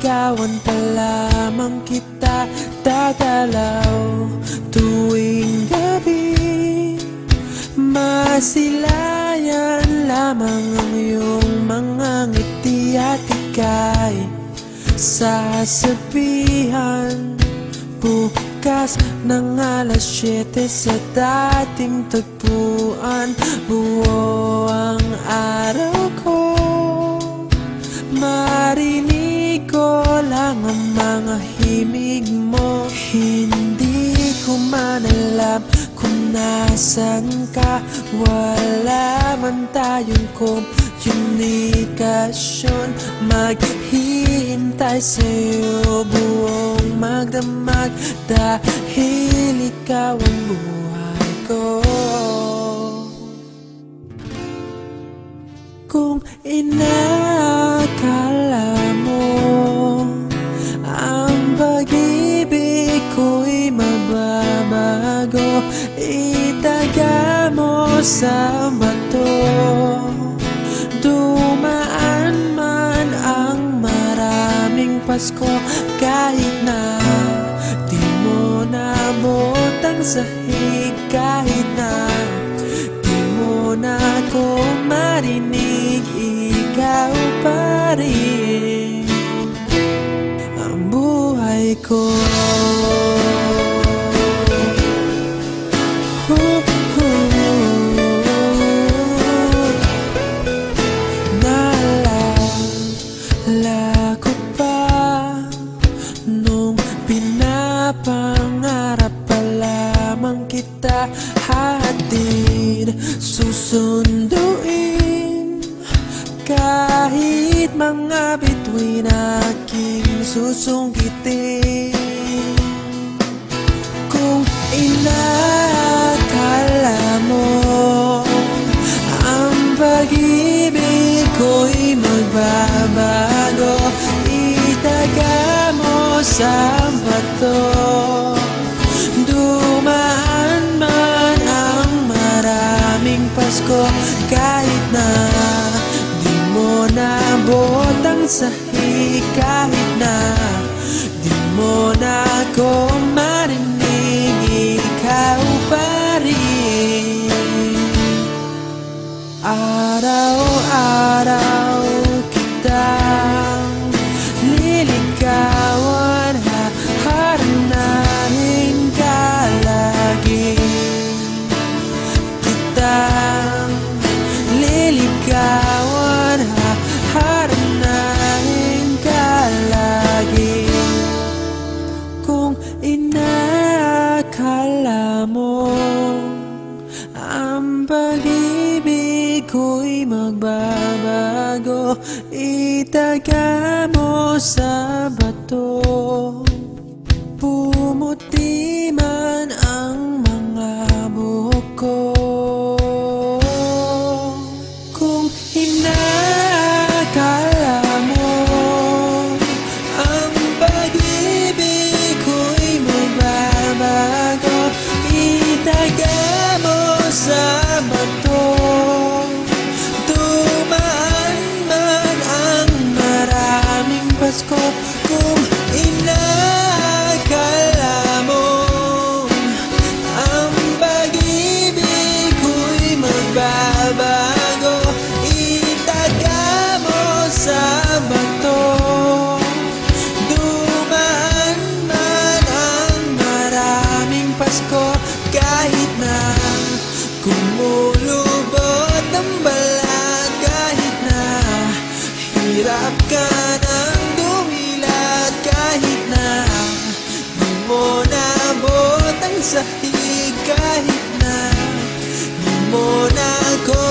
Liligawan pa lamang kita, dadalaw tuwing gabi. Masilayan lamang ang iyong mga ngiti at ika'y sasabihan bukas ng alas 7 sa dating tagpuan. Buo ang araw ko, marinig ko lang ang mga himig mo. Hindi ko man alam kung nasan ka, wala man tayong komunikasyon. Maghihintay sa'yo buong magdamag dahil ikaw ang buhay ko. Kung inakala mo ang pag-ibig ko'y mababago, itaga mo sa bato. Dumaan man ang maraming Pasko, kahit na di mo nabot ang sahig, kahit na di mo na ako marinig, ikaw pa rin ang buhay ko. Naalala ko pa nung pinapangarap pa lamang kita, hatid susunduin kahit mga bituin aking susungkitin. Kung inakala mo ang pag-ibig ko'y magbabago, itaga mo sa bato. Dumaan man ang maraming Pasko, kahit na di mo nabot ang sahig, kahit na di mo na ako marinig, ikaw pa rin. Araw-araw kitang liligawan, haharanahin ka lagi. Kitang liligawan, haharanahin ka lagi. Kung inakala mo ang pag-ibig ko'y magbabago, itaga mo sa bato. Pumuti man ang mga buhok ko. Kung inakala mo ang pag-ibig ko'y magbabago, itaga mo sa bato. Dumaan man ang maraming Pasko, kung inakala mo ang pag-ibig ko'y magbabago, itaga mo sa bato. Dumaan man ang maraming Pasko, kahit na kumulubot ang balat, kahit na hirap ka ng dumilat, kahit na di mo nabot ang sahig, kahit na di mo na ako